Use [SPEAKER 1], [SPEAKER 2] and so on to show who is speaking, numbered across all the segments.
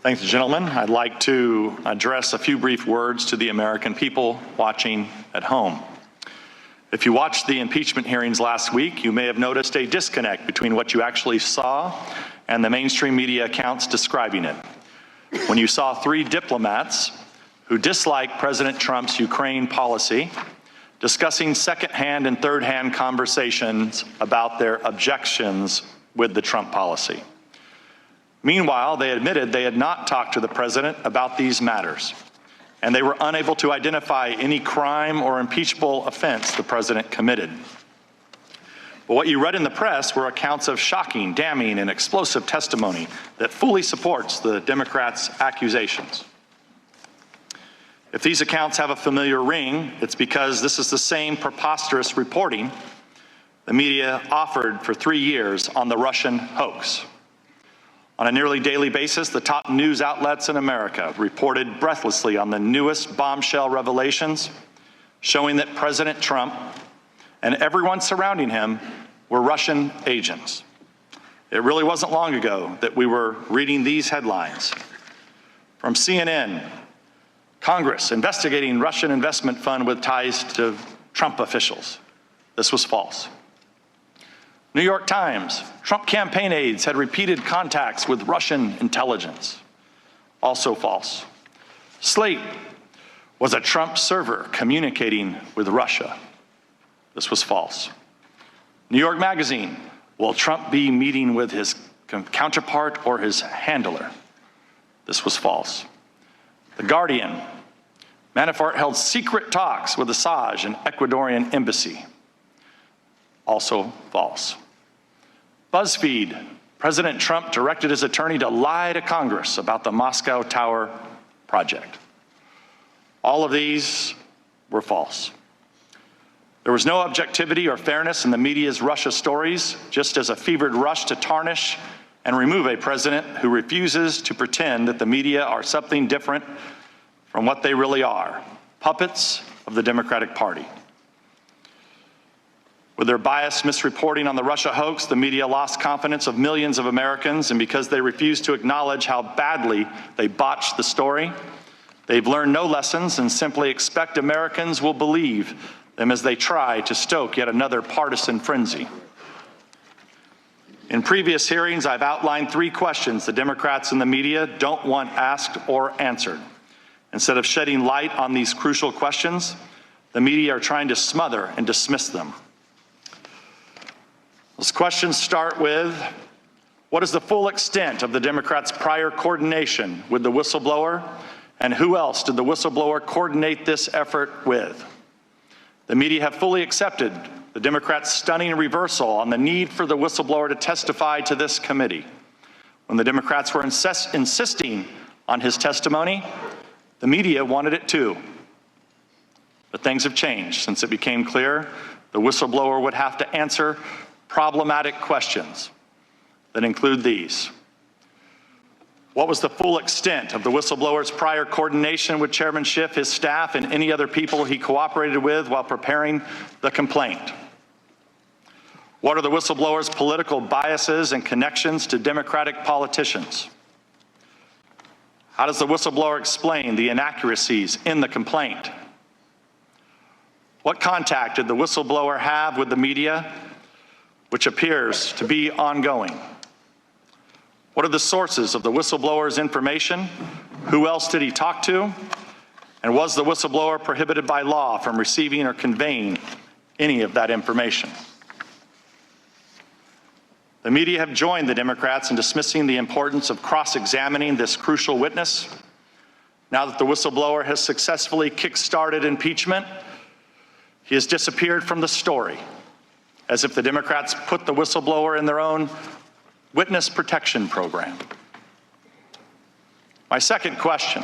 [SPEAKER 1] Thanks, gentlemen. I'd like to address a few brief words to the American people watching at home. If you watched the impeachment hearings last week, you may have noticed a disconnect between what you actually saw and the mainstream media accounts describing it. When you saw three diplomats who dislike President Trump's Ukraine policy discussing second-hand and third-hand conversations about their objections with the Trump policy. Meanwhile, they admitted they had not talked to the president about these matters, and they were unable to identify any crime or impeachable offense the president committed. But what you read in the press were accounts of shocking, damning, and explosive testimony that fully supports the Democrats' accusations. If these accounts have a familiar ring, it's because this is the same preposterous reporting the media offered for 3 years on the Russian hoax. On a nearly daily basis, the top news outlets in America reported breathlessly on the newest bombshell revelations, showing that President Trump and everyone surrounding him were Russian agents. It really wasn't long ago that we were reading these headlines. From CNN, Congress investigating Russian investment fund with ties to Trump officials. This was false. New York Times, Trump campaign aides had repeated contacts with Russian intelligence. Also false. Slate was a Trump server communicating with Russia. This was false. New York Magazine, will Trump be meeting with his counterpart or his handler? This was false. The Guardian, Manafort held secret talks with Assange and Ecuadorian embassy. Also false. BuzzFeed, President Trump directed his attorney to lie to Congress about the Moscow Tower project. All of these were false. There was no objectivity or fairness in the media's Russia stories, just as a fevered rush to tarnish and remove a president who refuses to pretend that the media are something different from what they really are, puppets of the Democratic Party. With their biased misreporting on the Russia hoax, the media lost confidence of millions of Americans, and because they refuse to acknowledge how badly they botched the story, they've learned no lessons and simply expect Americans will believe them as they try to stoke yet another partisan frenzy. In previous hearings, I've outlined 3 questions the Democrats and the media don't want asked or answered. Instead of shedding light on these crucial questions, the media are trying to smother and dismiss them. Those questions start with, what is the full extent of the Democrats' prior coordination with the whistleblower, and who else did the whistleblower coordinate this effort with? The media have fully accepted the Democrats' stunning reversal on the need for the whistleblower to testify to this committee. When the Democrats were insisting on his testimony, the media wanted it too. But things have changed since it became clear the whistleblower would have to answer problematic questions that include these. What was the full extent of the whistleblower's prior coordination with Chairman Schiff, his staff, and any other people he cooperated with while preparing the complaint? What are the whistleblower's political biases and connections to Democratic politicians? How does the whistleblower explain the inaccuracies in the complaint? What contact did the whistleblower have with the media, which appears to be ongoing? What are the sources of the whistleblower's information? Who else did he talk to? And was the whistleblower prohibited by law from receiving or conveying any of that information? The media have joined the Democrats in dismissing the importance of cross-examining this crucial witness. Now that the whistleblower has successfully kick-started impeachment, he has disappeared from the story, as if the Democrats put the whistleblower in their own witness protection program. My second question,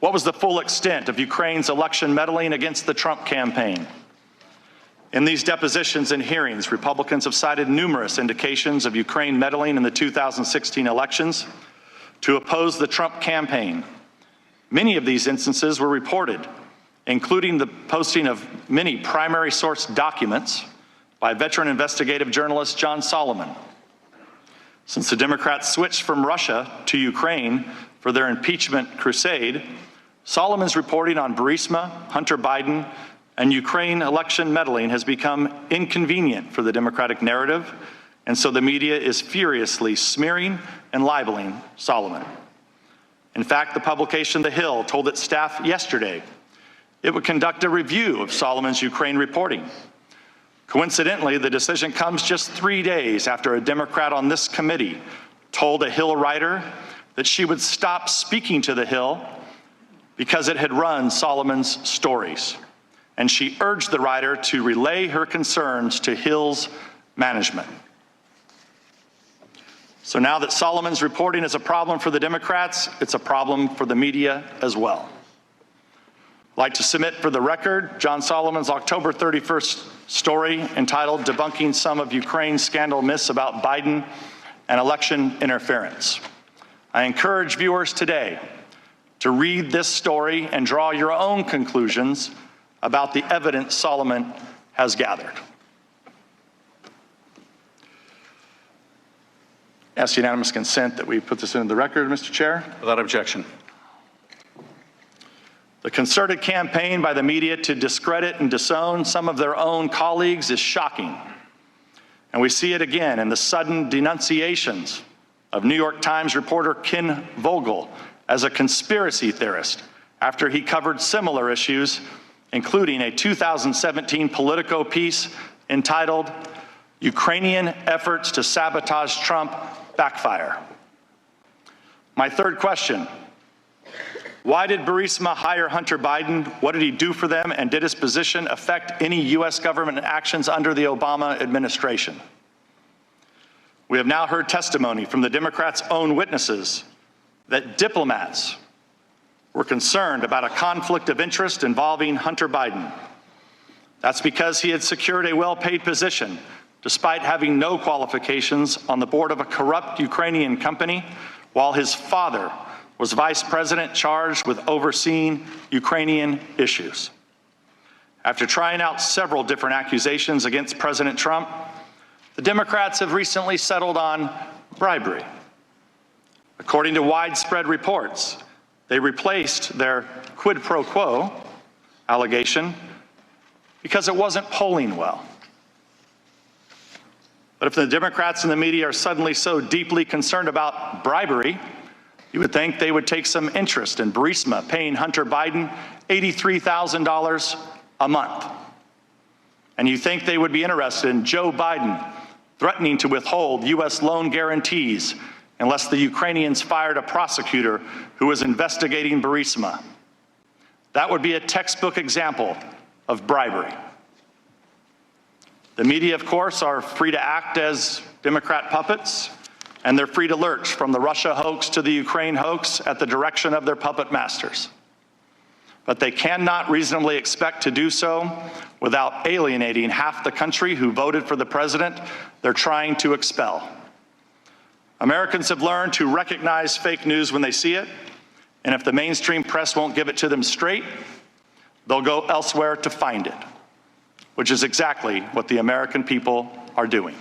[SPEAKER 1] what was the full extent of Ukraine's election meddling against the Trump campaign? In these depositions and hearings, Republicans have cited numerous indications of Ukraine meddling in the 2016 elections to oppose the Trump campaign. Many of these instances were reported, including the posting of many primary source documents by veteran investigative journalist John Solomon. Since the Democrats switched from Russia to Ukraine for their impeachment crusade, Solomon's reporting on Burisma, Hunter Biden, and Ukraine election meddling has become inconvenient for the Democratic narrative, and so the media is furiously smearing and libeling Solomon. In fact, the publication The Hill told its staff yesterday it would conduct a review of Solomon's Ukraine reporting. Coincidentally, the decision comes just 3 days after a Democrat on this committee told a Hill writer that she would stop speaking to The Hill because it had run Solomon's stories. And she urged the writer to relay her concerns to Hill's management. So now that Solomon's reporting is a problem for the Democrats, it's a problem for the media as well. I'd like to submit for the record John Solomon's October 31st story entitled "Debunking Some of Ukraine's Scandal Myths About Biden and Election Interference." I encourage viewers today to read this story and draw your own conclusions about the evidence Solomon has gathered. Ask unanimous consent that we put this into the record, Mr. Chair.
[SPEAKER 2] Without objection.
[SPEAKER 1] The concerted campaign by the media to discredit and disown some of their own colleagues is shocking. And we see it again in the sudden denunciations of New York Times reporter Ken Vogel as a conspiracy theorist after he covered similar issues, including a 2017 Politico piece entitled "Ukrainian Efforts to Sabotage Trump Backfire." My third question: why did Burisma hire Hunter Biden? What did he do for them? And did his position affect any U.S. government actions under the Obama administration? We have now heard testimony from the Democrats' own witnesses that diplomats were concerned about a conflict of interest involving Hunter Biden. That's because he had secured a well-paid position despite having no qualifications on the board of a corrupt Ukrainian company, while his father was vice president charged with overseeing Ukrainian issues. After trying out several different accusations against President Trump, the Democrats have recently settled on bribery. According to widespread reports, they replaced their quid pro quo allegation because it wasn't polling well. But if the Democrats and the media are suddenly so deeply concerned about bribery, you would think they would take some interest in Burisma paying Hunter Biden $83,000 a month. And you think they would be interested in Joe Biden threatening to withhold U.S. loan guarantees unless the Ukrainians fired a prosecutor who was investigating Burisma. That would be a textbook example of bribery. The media, of course, are free to act as Democrat puppets, and they're free to lurch from the Russia hoax to the Ukraine hoax at the direction of their puppet masters. But they cannot reasonably expect to do so without alienating half the country who voted for the president they're trying to expel. Americans have learned to recognize fake news when they see it, and if the mainstream press won't give it to them straight, they'll go elsewhere to find it, which is exactly what the American people are doing.